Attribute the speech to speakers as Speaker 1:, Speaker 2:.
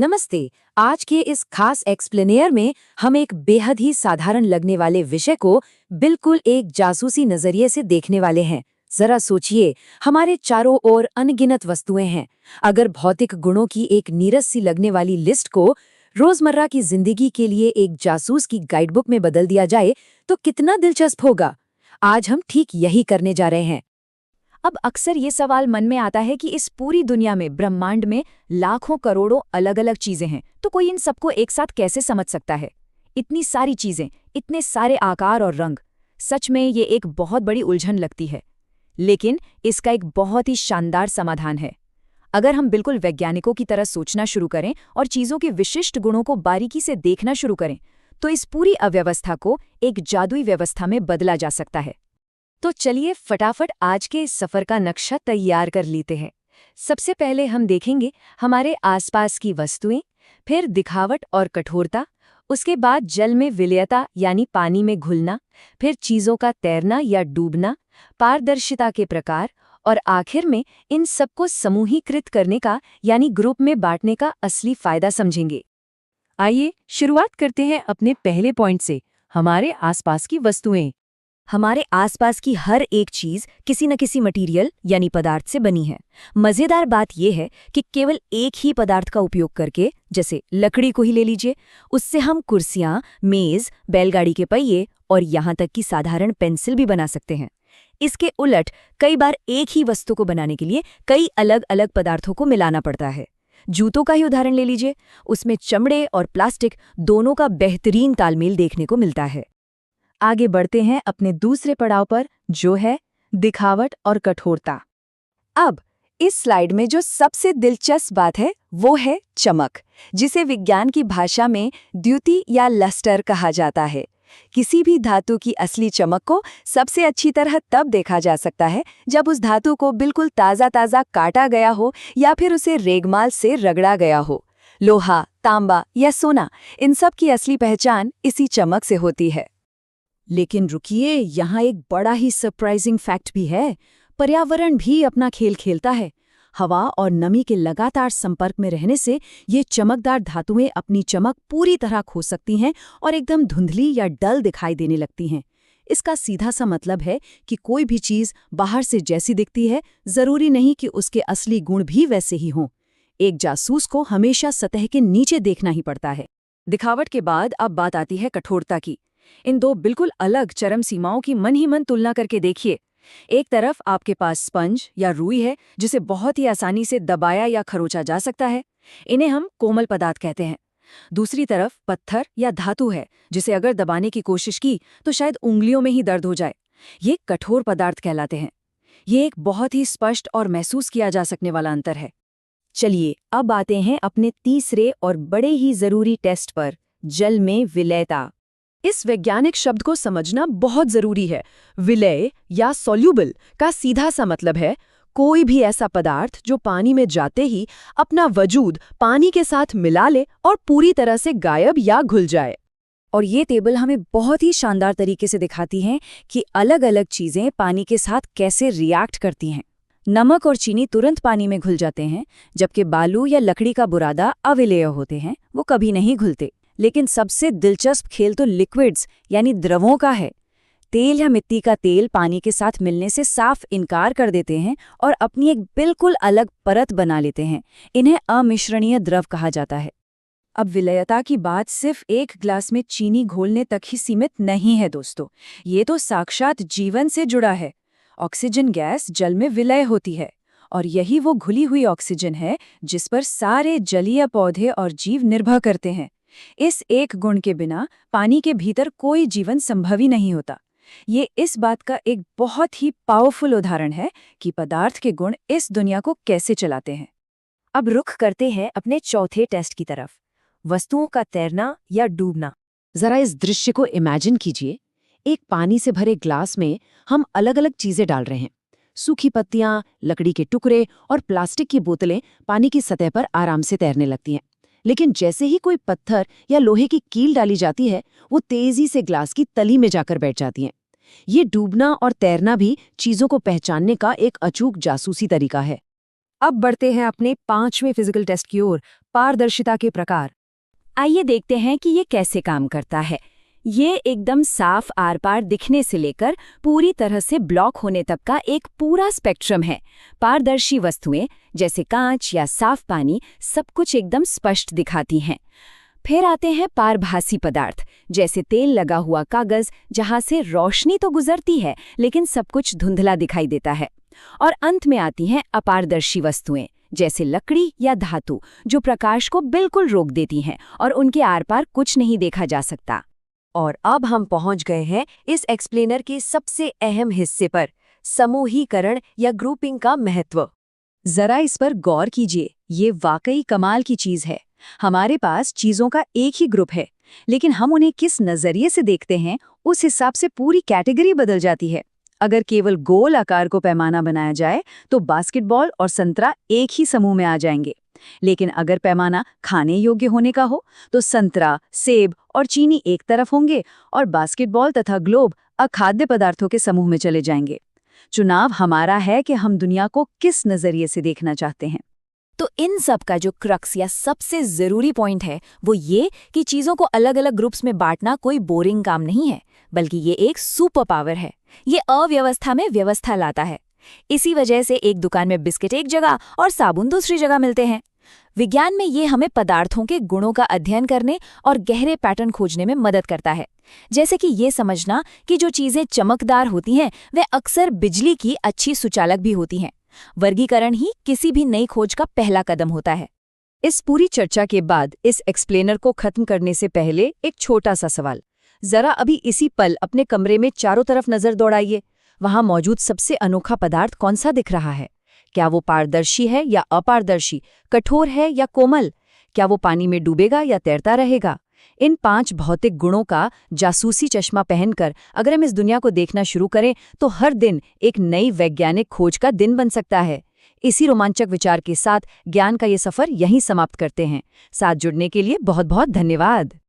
Speaker 1: नमस्ते। आज के इस खास एक्सप्लेनेयर में हम एक बेहद ही साधारण लगने वाले विषय को बिल्कुल एक जासूसी नजरिए से देखने वाले हैं। जरा सोचिए, हमारे चारों ओर अनगिनत वस्तुएं हैं। अगर भौतिक गुणों की एक नीरस सी लगने वाली लिस्ट को रोजमर्रा की जिंदगी के लिए एक जासूस की गाइडबुक में बदल दिया जाए तो कितना दिलचस्प होगा। आज हम ठीक यही करने जा रहे हैं।
Speaker 2: अब अक्सर ये सवाल मन में आता है कि इस पूरी दुनिया में, ब्रह्मांड में लाखों करोड़ों अलग अलग चीजें हैं, तो कोई इन सबको एक साथ कैसे समझ सकता है? इतनी सारी चीजें, इतने सारे आकार और रंग, सच में ये एक बहुत बड़ी उलझन लगती है। लेकिन इसका एक बहुत ही शानदार समाधान है। अगर हम बिल्कुल वैज्ञानिकों की तरह सोचना शुरू करें और चीजों के विशिष्ट गुणों को बारीकी से देखना शुरू करें, तो इस पूरी अव्यवस्था को एक जादुई व्यवस्था में बदला जा सकता है। तो चलिए फटाफट आज के इस सफर का नक्शा तैयार कर लेते हैं। सबसे पहले हम देखेंगे हमारे आसपास की वस्तुएं, फिर दिखावट और कठोरता, उसके बाद जल में विलयता यानी पानी में घुलना, फिर चीजों का तैरना या डूबना, पारदर्शिता के प्रकार, और आखिर में इन सबको समूहीकृत करने का यानी ग्रुप में बांटने का असली फायदा समझेंगे। आइए शुरुआत करते हैं अपने पहले पॉइंट से, हमारे आसपास की वस्तुएं। हमारे आसपास की हर एक चीज किसी न किसी मटेरियल यानी पदार्थ से बनी है। मजेदार बात यह है कि केवल एक ही पदार्थ का उपयोग करके, जैसे लकड़ी को ही ले लीजिए, उससे हम कुर्सियां, मेज, बैलगाड़ी के पहिए और यहाँ तक कि साधारण पेंसिल भी बना सकते हैं। इसके उलट कई बार एक ही वस्तु को बनाने के लिए कई अलग अलग पदार्थों को मिलाना पड़ता है। जूतों का ही उदाहरण ले लीजिए, उसमें चमड़े और प्लास्टिक दोनों का बेहतरीन तालमेल देखने को मिलता है। आगे बढ़ते हैं अपने दूसरे पड़ाव पर, जो है दिखावट और कठोरता। अब इस स्लाइड में जो सबसे दिलचस्प बात है वो है चमक, जिसे विज्ञान की भाषा में द्युति या लस्टर कहा जाता है। किसी भी धातु की असली चमक को सबसे अच्छी तरह तब देखा जा सकता है जब उस धातु को बिल्कुल ताज़ा ताज़ा काटा गया हो या फिर उसे रेगमाल से रगड़ा गया हो। लोहा, तांबा या सोना, इन सब की असली पहचान इसी चमक से होती है। लेकिन रुकिए, यहाँ एक बड़ा ही सरप्राइजिंग फैक्ट भी है। पर्यावरण भी अपना खेल खेलता है। हवा और नमी के लगातार संपर्क में रहने से ये चमकदार धातुएं अपनी चमक पूरी तरह खो सकती हैं और एकदम धुंधली या डल दिखाई देने लगती हैं। इसका सीधा सा मतलब है कि कोई भी चीज़ बाहर से जैसी दिखती है, जरूरी नहीं कि उसके असली गुण भी वैसे ही हों। एक जासूस को हमेशा सतह के नीचे देखना ही पड़ता है। दिखावट के बाद अब बात आती है कठोरता की। इन दो बिल्कुल अलग चरम सीमाओं की मन ही मन तुलना करके देखिए। एक तरफ आपके पास स्पंज या रुई है, जिसे बहुत ही आसानी से दबाया या खरोचा जा सकता है। इन्हें हम कोमल पदार्थ कहते हैं। दूसरी तरफ पत्थर या धातु है, जिसे अगर दबाने की कोशिश की तो शायद उंगलियों में ही दर्द हो जाए। ये कठोर पदार्थ कहलाते हैं। ये एक बहुत ही स्पष्ट और महसूस किया जा सकने वाला अंतर है। चलिए अब आते हैं अपने तीसरे और बड़े ही जरूरी टेस्ट पर, जल में विलयता। इस वैज्ञानिक शब्द को समझना बहुत जरूरी है। विलय या सॉल्यूबल का सीधा सा मतलब है कोई भी ऐसा पदार्थ जो पानी में जाते ही अपना वजूद पानी के साथ मिला ले और पूरी तरह से गायब या घुल जाए। और ये टेबल हमें बहुत ही शानदार तरीके से दिखाती है कि अलग अलग चीजें पानी के साथ कैसे रिएक्ट करती हैं। नमक और चीनी तुरंत पानी में घुल जाते हैं, जबकि बालू या लकड़ी का बुरादा अविलेय होते हैं, वो कभी नहीं घुलते। लेकिन सबसे दिलचस्प खेल तो लिक्विड्स यानी द्रवों का है। तेल या मिट्टी का तेल पानी के साथ मिलने से साफ इनकार कर देते हैं और अपनी एक बिल्कुल अलग परत बना लेते हैं। इन्हें अमिश्रणीय द्रव कहा जाता है। अब विलयता की बात सिर्फ एक ग्लास में चीनी घोलने तक ही सीमित नहीं है दोस्तों, ये तो साक्षात जीवन से जुड़ा है। ऑक्सीजन गैस जल में विलय होती है और यही वो घुली हुई ऑक्सीजन है जिस पर सारे जलीय पौधे और जीव निर्भर करते हैं। इस एक गुण के बिना पानी के भीतर कोई जीवन संभव ही नहीं होता। ये इस बात का एक बहुत ही पावरफुल उदाहरण है कि पदार्थ के गुण इस दुनिया को कैसे चलाते हैं। अब रुख करते हैं अपने चौथे टेस्ट की तरफ, वस्तुओं का तैरना या डूबना। जरा इस दृश्य को इमेजिन कीजिए। एक पानी से भरे ग्लास में हम अलग अलग चीजें डाल रहे हैं। सूखी पत्तियां, लकड़ी के टुकड़े और प्लास्टिक की बोतलें पानी की सतह पर आराम से तैरने लगती हैं। लेकिन जैसे ही कोई पत्थर या लोहे की कील डाली जाती है, वो तेजी से ग्लास की तली में जाकर बैठ जाती हैं। ये डूबना और तैरना भी चीजों को पहचानने का एक अचूक जासूसी तरीका है। अब बढ़ते हैं अपने 5वें फिजिकल टेस्ट की ओर,
Speaker 1: पारदर्शिता के प्रकार।
Speaker 2: आइए देखते हैं कि ये कैसे काम करता है। ये एकदम साफ आर पार दिखने से लेकर पूरी तरह से ब्लॉक होने तक का एक पूरा स्पेक्ट्रम है। पारदर्शी वस्तुएं जैसे कांच या साफ पानी सब कुछ एकदम स्पष्ट दिखाती हैं। फिर आते हैं पारभासी पदार्थ जैसे तेल लगा हुआ कागज, जहां से रोशनी तो गुजरती है लेकिन सब कुछ धुंधला दिखाई देता है। और अंत में आती हैं अपारदर्शी वस्तुएं जैसे लकड़ी या धातु, जो प्रकाश को बिल्कुल रोक देती हैं और उनके आर पार कुछ नहीं देखा जा सकता।
Speaker 1: और अब हम पहुंच गए हैं इस एक्सप्लेनर के सबसे अहम हिस्से पर, समूहीकरण या ग्रुपिंग का महत्व। जरा इस पर गौर कीजिए, ये वाकई कमाल की चीज है। हमारे पास चीजों का एक ही ग्रुप है, लेकिन हम उन्हें किस नजरिए से देखते हैं उस हिसाब से पूरी कैटेगरी बदल जाती है। अगर केवल गोल आकार को पैमाना बनाया जाए तो बास्केटबॉल और संतरा एक ही समूह में आ जाएंगे, लेकिन अगर पैमाना खाने योग्य होने का हो तो संतरा, सेब और चीनी एक तरफ होंगे और बास्केटबॉल तथा ग्लोब अखाद्य पदार्थों के समूह में चले जाएंगे। चुनाव हमारा है कि हम दुनिया को किस नजरिए से देखना चाहते हैं।
Speaker 2: तो इन सब का जो क्रक्स या सबसे जरूरी पॉइंट है वो ये कि चीजों को अलग अलग ग्रुप्स में बांटना कोई बोरिंग काम नहीं है, बल्कि ये एक सुपर पावर है। ये अव्यवस्था में व्यवस्था लाता है। इसी वजह से एक दुकान में बिस्किट एक जगह और साबुन दूसरी जगह मिलते हैं। विज्ञान में ये हमें पदार्थों के गुणों का अध्ययन करने और गहरे पैटर्न खोजने में मदद करता है। जैसे कि ये समझना कि जो चीजें चमकदार होती हैं वे अक्सर बिजली की अच्छी सुचालक भी होती हैं। वर्गीकरण ही किसी भी नई खोज का पहला कदम होता है।
Speaker 1: इस पूरी चर्चा के बाद इस एक्सप्लेनर को खत्म करने से पहले एक छोटा सा सवाल। जरा अभी इसी पल अपने कमरे में चारों तरफ नजर दौड़ाइए। वहां मौजूद सबसे अनोखा पदार्थ कौन सा दिख रहा है? क्या वो पारदर्शी है या अपारदर्शी, कठोर है या कोमल? क्या वो पानी में डूबेगा या तैरता रहेगा? इन 5 भौतिक गुणों का जासूसी चश्मा पहनकर अगर हम इस दुनिया को देखना शुरू करें तो हर दिन एक नई वैज्ञानिक खोज का दिन बन सकता है। इसी रोमांचक विचार के साथ ज्ञान का ये सफर यहीं समाप्त करते हैं। साथ जुड़ने के लिए बहुत बहुत धन्यवाद।